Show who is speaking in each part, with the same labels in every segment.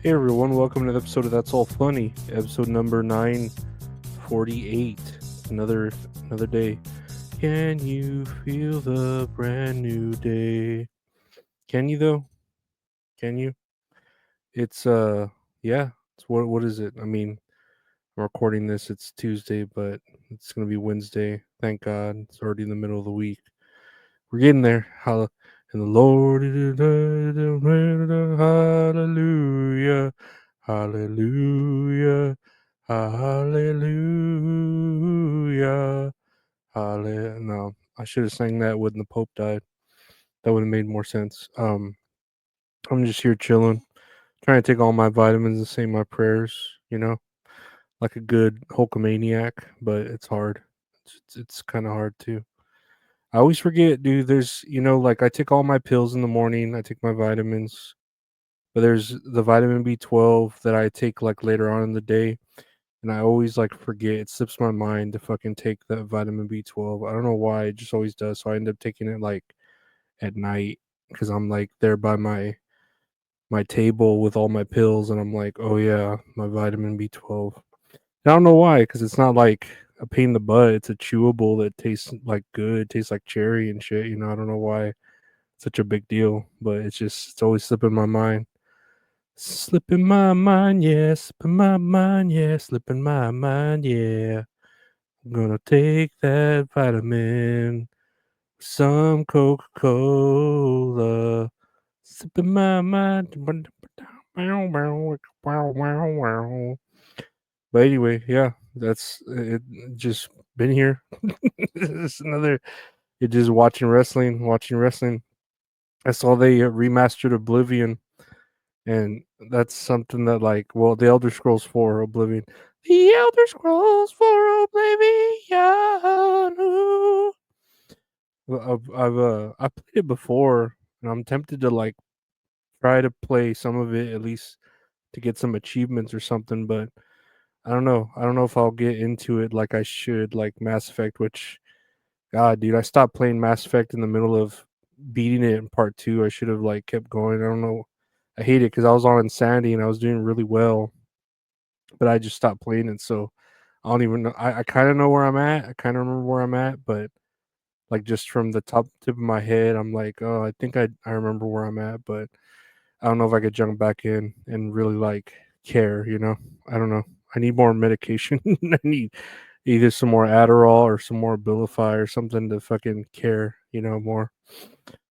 Speaker 1: Hey everyone, welcome to the episode of That's All Funny, episode number 948. Another another day. Can you feel the brand new day? Can you though? Can you? It's yeah, it's what is it? I mean, I'm recording this, it's Tuesday, but it's gonna be Wednesday. Thank God. It's already in the middle of the week. We're getting there. And the Lord is hallelujah. Hallelujah. Hallelujah. Hallelujah. No, I should have sang that when the Pope died. That would have made more sense. I'm just here chilling, trying to take all my vitamins and say my prayers, like a good Hulkamaniac, but it's hard. It's kind of hard too. I always forget, dude. Like I take all my pills in the morning, I take my vitamins, but there's the vitamin B12 that I take like later on in the day. And I always like forget. It slips my mind to fucking take that vitamin B12. I don't know why. It just always does. So I end up taking it like at night because I'm like there by my table with all my pills, and I'm like, oh yeah, my vitamin B12. I don't know why, because it's not like a pain in the butt. It's a chewable that tastes like good. It tastes like cherry and shit. I don't know why it's such a big deal, but it's always slipping my mind. Slipping my mind, yeah. Slipping my mind, yeah. Slipping my mind, yeah. I'm gonna take that vitamin, some Coca Cola. Sipping my mind. But anyway, yeah, that's it. Just been here. This is another. You're just watching wrestling, watching wrestling. I saw they remastered Oblivion, and that's something that the Elder Scrolls 4 Oblivion. The Elder Scrolls 4 Oblivion. Ooh. I played it before, and I'm tempted to like try to play some of it at least to get some achievements or something. But I don't know. I don't know if I'll get into it like I should, like Mass Effect. Which, God, dude, I stopped playing Mass Effect in the middle of beating it in part two. I should have like kept going. I don't know. I hate it because I was on Insanity and I was doing really well, but I just stopped playing it. So I don't even know. I kind of know where I'm at. I kind of remember where I'm at, but like just from the top tip of my head, I'm like, oh, I think I remember where I'm at, but I don't know if I could jump back in and really like care. I don't know. I need more medication. I need either some more Adderall or some more Abilify or something to fucking care, more.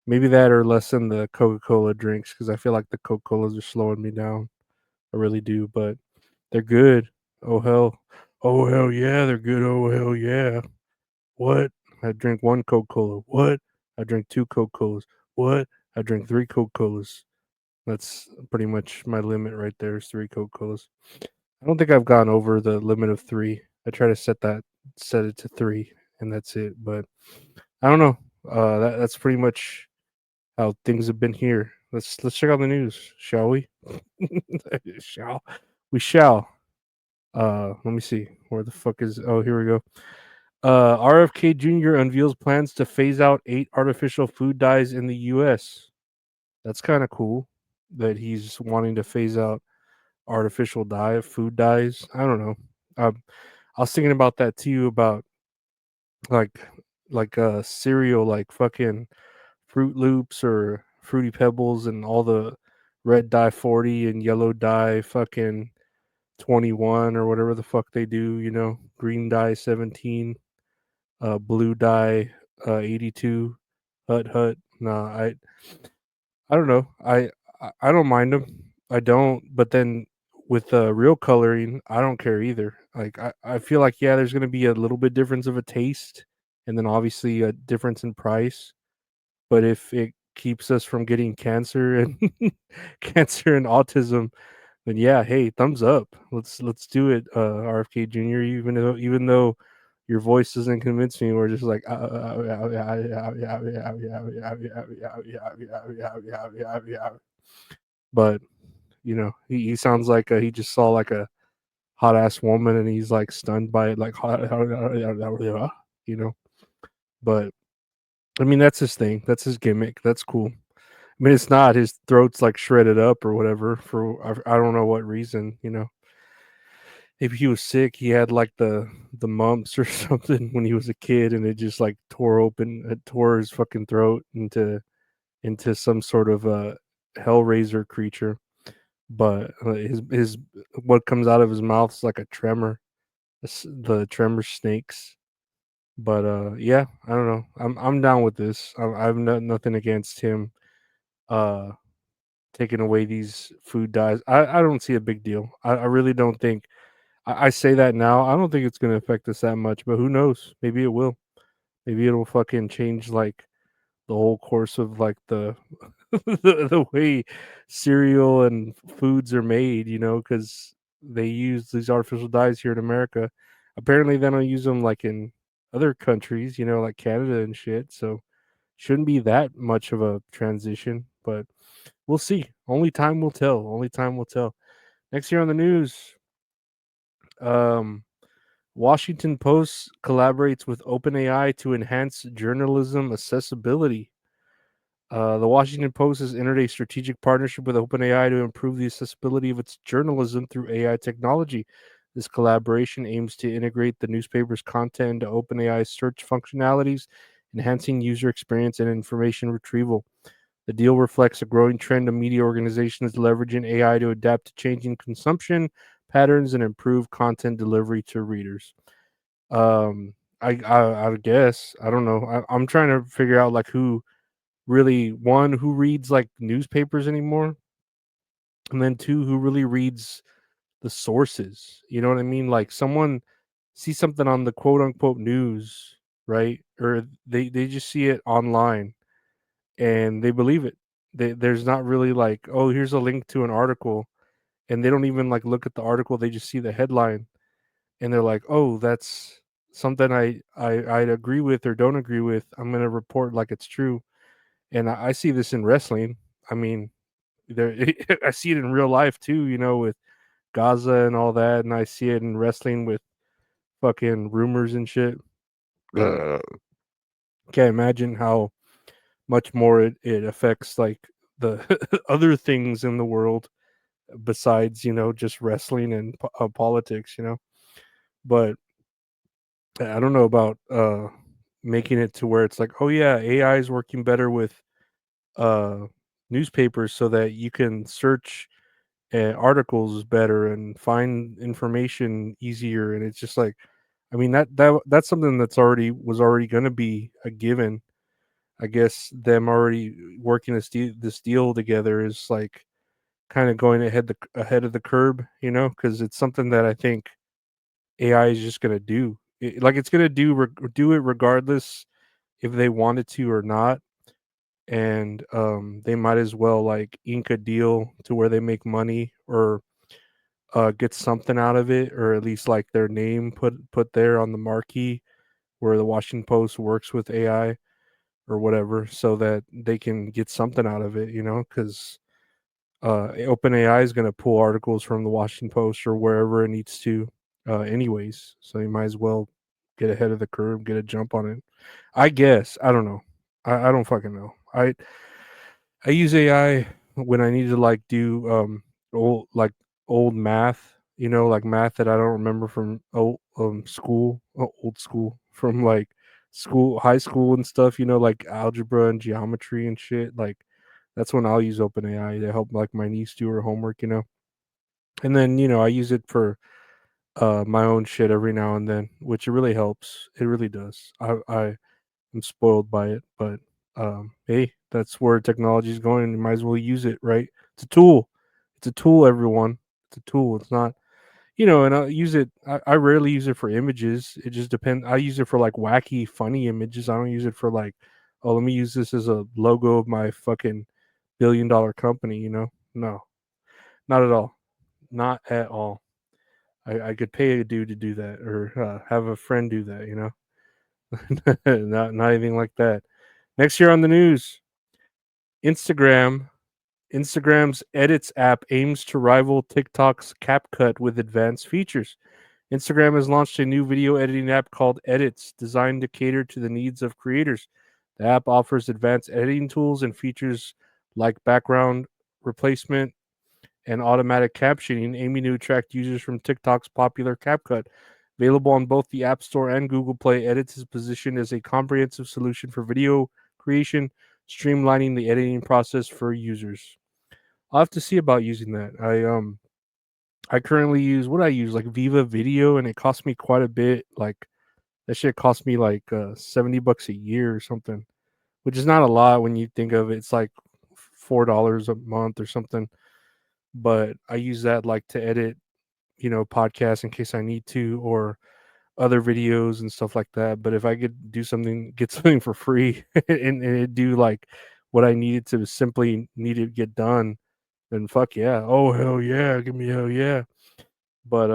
Speaker 1: Maybe that or lessen the Coca-Cola drinks because I feel like the Coca-Colas are slowing me down. I really do, but they're good. Oh hell. Oh hell yeah, they're good. Oh hell yeah. What? I drink one Coca-Cola. What? I drink two Coca-Colas. What? I drink three Coca-Colas. That's pretty much my limit right there is three Coca-Colas. I don't think I've gone over the limit of three. I try to set it to three, and that's it. But I don't know. That's pretty much how things have been here. Let's check out the news, shall we? shall we shall? Let me see. Where the fuck is? Oh, here we go. RFK Jr. unveils plans to phase out 8 artificial food dyes in the U.S. That's kind of cool that he's wanting to phase out artificial dye, food dyes. I don't know. I was thinking about that too, about like cereal, like fucking Fruit Loops or Fruity Pebbles, and all the red dye 40 and yellow dye fucking 21 or whatever the fuck they do. Green dye 17, blue dye 82, hut hut. Nah, I don't know. I don't mind them. I don't. But then with real coloring, I don't care either. Like I feel like yeah, there's gonna be a little bit difference of a taste, and then obviously a difference in price. But if it keeps us from getting cancer and cancer and autism, then yeah, hey, thumbs up. Let's do it, RFK Jr. Even though your voice doesn't convince me, we're just like but he sounds like he just saw like a hot ass woman and he's like stunned by it, like you know. But I mean, that's his thing. That's his gimmick. That's cool. I mean, it's not. His throat's like shredded up or whatever for I don't know what reason. If he was sick, he had like the mumps or something when he was a kid, and it just like it tore his fucking throat into some sort of hellraiser creature. But his what comes out of his mouth is like a tremor, the tremor snakes. But yeah, I don't know. I'm down with this. I've nothing against him. Uh, taking away these food dyes. I don't see a big deal. I really don't think. I say that now. I don't think it's going to affect us that much, but who knows? Maybe it will. Maybe it'll fucking change like the whole course of like the the way cereal and foods are made, because they use these artificial dyes here in America. Apparently, they don't use them like in other countries, like Canada and shit. So shouldn't be that much of a transition, but we'll see. Only time will tell. Only time will tell. Next year on the news, um, Washington Post collaborates with OpenAI to enhance journalism accessibility. The Washington Post has entered a strategic partnership with OpenAI to improve the accessibility of its journalism through AI technology. This collaboration aims to integrate the newspaper's content into OpenAI's search functionalities, enhancing user experience and information retrieval. The deal reflects a growing trend of media organizations leveraging AI to adapt to changing consumption patterns and improve content delivery to readers. Um, I guess I don't know. I'm trying to figure out like who reads like newspapers anymore, and then two, who really reads the sources. You know what I mean? Like someone sees something on the quote unquote news, right? Or they just see it online and they believe it. There's not really like, oh, here's a link to an article, and they don't even like look at the article. They just see the headline, and they're like, oh, that's something I'd agree with or don't agree with. I'm gonna report like it's true. And I see this in wrestling. I mean, there I see it in real life too. With Gaza and all that, and I see it in wrestling with fucking rumors and shit. Ugh. Can't imagine how much more it affects like the other things in the world besides just wrestling and politics. But I don't know about making it to where it's like, oh yeah, AI is working better with uh newspapers so that you can search articles better and find information easier. And it's just like, I mean, that's something was already going to be a given. I guess them already working this deal together is like kind of going ahead of the curb, because it's something that I think AI is just going to do. Like it's going to do it regardless if they wanted to or not. And they might as well like ink a deal to where they make money or get something out of it, or at least like their name put there on the marquee where the Washington Post works with AI or whatever, so that they can get something out of it, because OpenAI is going to pull articles from the Washington Post or wherever it needs to, anyways. So you might as well get ahead of the curve, get a jump on it. I guess I don't know. I don't fucking know. I use AI when I need to like do old math, like math that I don't remember from old school from like high school and stuff, like algebra and geometry and shit. Like that's when I'll use OpenAI to help like my niece do her homework. And then, I use it for my own shit every now and then, which it really helps. It really does. I'm spoiled by it, but hey, that's where technology is going. You might as well use it, right? It's a tool. It's a tool, everyone. It's a tool. It's not, and I use it. I rarely use it for images. It just depends. I use it for like wacky, funny images. I don't use it for like, oh, let me use this as a logo of my fucking billion-dollar company. No, not at all. Not at all. I could pay a dude to do that, or have a friend do that. Not anything like that. Next year on the news, Instagram. Instagram's Edits app aims to rival TikTok's CapCut with advanced features. Instagram has launched a new video editing app called Edits, designed to cater to the needs of creators. The app offers advanced editing tools and features like background replacement and automatic captioning, aiming to attract users from TikTok's popular CapCut. Available on both the App Store and Google Play, Edits is positioned as a comprehensive solution for video creation, streamlining the editing process for users. I'll have to see about using that. I currently use what I use like Viva Video, and it costs me quite a bit. Like that shit cost me like $70 a year or something, which is not a lot when you think of it. It's like $4 a month or something. But I use that like to edit, podcasts in case I need to, or other videos and stuff like that. But if I could do something, get something for free, and it do like what I needed to simply need to get done, then fuck yeah. Oh hell yeah, give me hell yeah. But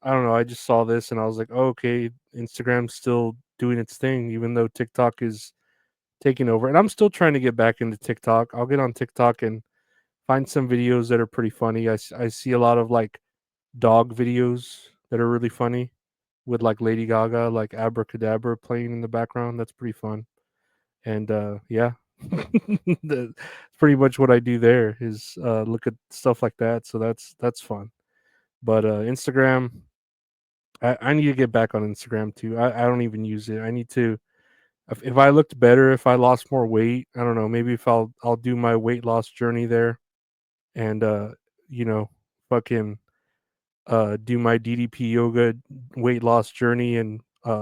Speaker 1: I don't know. I just saw this and I was like, oh, okay, Instagram's still doing its thing, even though TikTok is taking over. And I'm still trying to get back into TikTok. I'll get on TikTok and find some videos that are pretty funny. I see a lot of like dog videos that are really funny with like Lady Gaga, like Abracadabra playing in the background. That's pretty fun. And yeah, that's pretty much what I do there is look at stuff like that. So that's fun. But Instagram, I need to get back on Instagram too. I don't even use it. I need to. If I looked better, if I lost more weight, I don't know. Maybe if I'll do my weight loss journey there, and you know, fucking do my DDP yoga weight loss journey and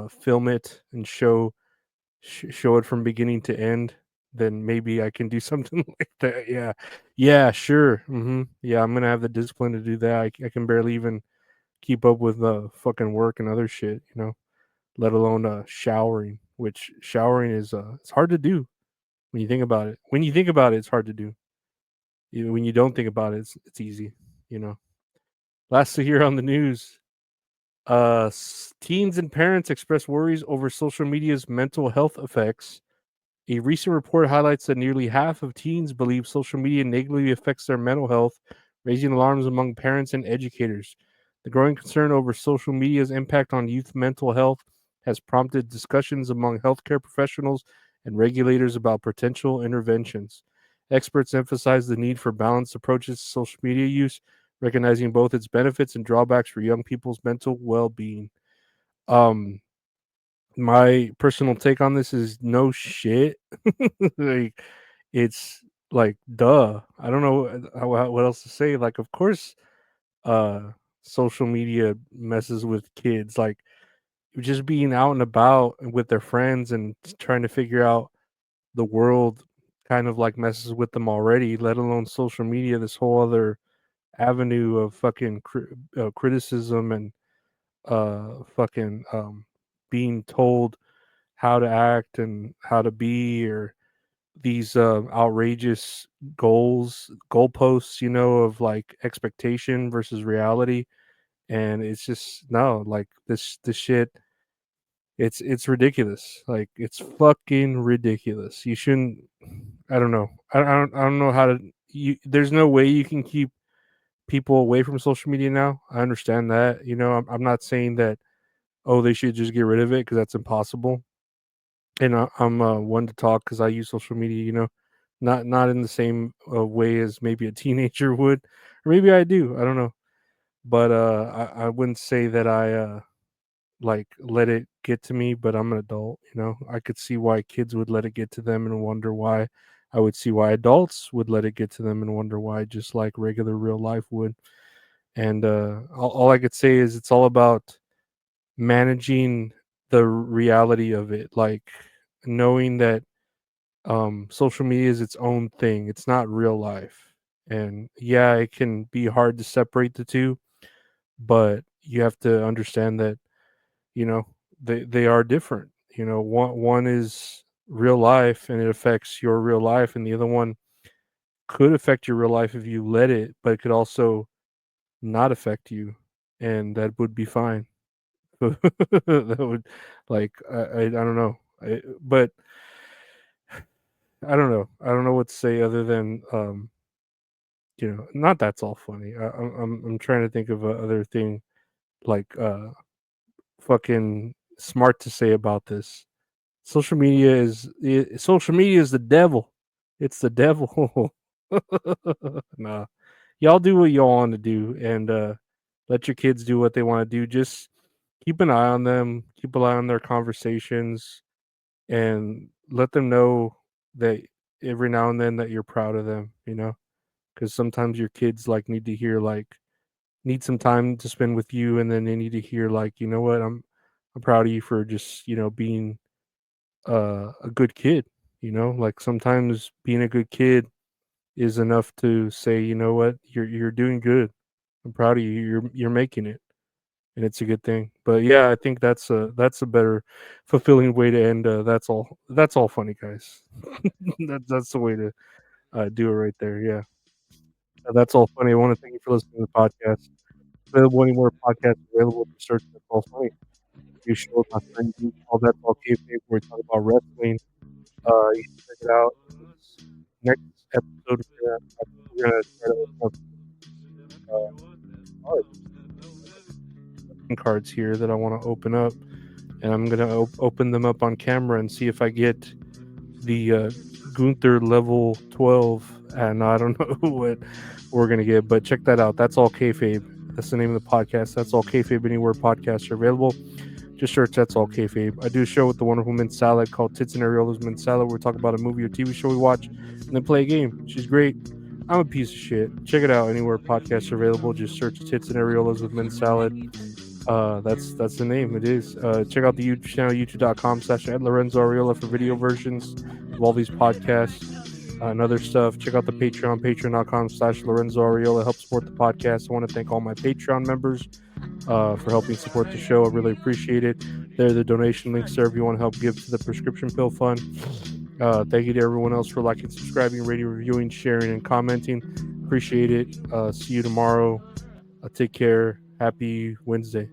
Speaker 1: film it and show it from beginning to end, then maybe I can do something like that. Yeah, yeah, sure. Yeah, I'm gonna have the discipline to do that. I can barely even keep up with fucking work and other shit. Let alone showering. Which showering is it's hard to do when you think about it. When you think about it, it's hard to do. Even when you don't think about it, it's easy. You know. Lastly, here on the news, teens and parents express worries over social media's mental health effects. A recent report highlights that nearly half of teens believe social media negatively affects their mental health, raising alarms among parents and educators. The growing concern over social media's impact on youth mental health has prompted discussions among healthcare professionals and regulators about potential interventions. Experts emphasize the need for balanced approaches to social media use, recognizing both its benefits and drawbacks for young people's mental well-being. Um, my personal take on this is no shit. Like, it's like, duh. I don't know what else to say. Like, of course, uh, social media messes with kids. Like, just being out and about with their friends and trying to figure out the world kind of like messes with them already, let alone social media, this whole other avenue of fucking criticism and fucking being told how to act and how to be, or these outrageous goalposts, of like expectation versus reality. And it's just no, like this shit, it's ridiculous. Like, it's fucking ridiculous. You shouldn't. I don't know. I don't know how to. There's no way you can keep people away from social media now. I understand that. I'm not saying that, oh, they should just get rid of it, because that's impossible. And I'm one to talk because I use social media, not in the same way as maybe a teenager would, or maybe I do. I don't know, but I wouldn't say that I like let it get to me. But I'm an adult, I could see why kids would let it get to them and wonder why. I would see why adults would let it get to them and wonder why, just like regular real life would. And all I could say is it's all about managing the reality of it, like knowing that social media is its own thing. It's not real life. And yeah, it can be hard to separate the two, but you have to understand that, you know, they are different. One is real life and it affects your real life, and the other one could affect your real life if you let it, but it could also not affect you, and that would be fine. That would, like, I don't know. But I don't know. I don't know what to say other than not that's all funny. I'm trying to think of a other thing, like fucking smart to say about this. Social media is the devil. It's the devil. Nah, y'all do what y'all want to do, and let your kids do what they want to do. Just keep an eye on them, keep an eye on their conversations, and let them know that every now and then that you're proud of them. Because sometimes your kids like need to hear like need some time to spend with you, and then they need to hear like, you know what, I'm proud of you for just being a good kid. Like sometimes being a good kid is enough to say, you know what, you're doing good. I'm proud of you. You're making it, and it's a good thing. But yeah, I think that's a better, fulfilling way to end. That's all funny, guys. That's the way to do it right there. Yeah, that's all funny. I want to thank you for listening to the podcast. Available anywhere podcasts available. Just search That's All Funny. New show with my friend Luke called That's All Kayfabe, where we talk about wrestling. You should check it out. It's next episode. We're gonna try to open up cards, cards here that I want to open up, and I'm gonna open them up on camera and see if I get the Gunther level 12. And I don't know what we're gonna get, but check that out. That's All Kayfabe. That's the name of the podcast. That's All Kayfabe. Anywhere podcasts are available. Just search That's All Kayfabe. I do a show with the wonderful Mint Salad called Tits and Areolas Mint Salad, where we talk about a movie or TV show we watch and then play a game. She's great. I'm a piece of shit. Check it out anywhere podcasts are available. Just search Tits and Areolas with Mint Salad. That's the name. It is. Check out the YouTube channel, youtube.com/Lorenzo Ariola for video versions of all these podcasts and other stuff. Check out the Patreon, patreon.com/Lorenzo Ariola. Help support the podcast. I want to thank all my Patreon members for helping support the show. I really appreciate it. There, the donation links there if you want to help give to the prescription pill fund. Thank you to everyone else for liking, subscribing, rating, reviewing, sharing, and commenting. Appreciate it. See you tomorrow. Take care. Happy Wednesday.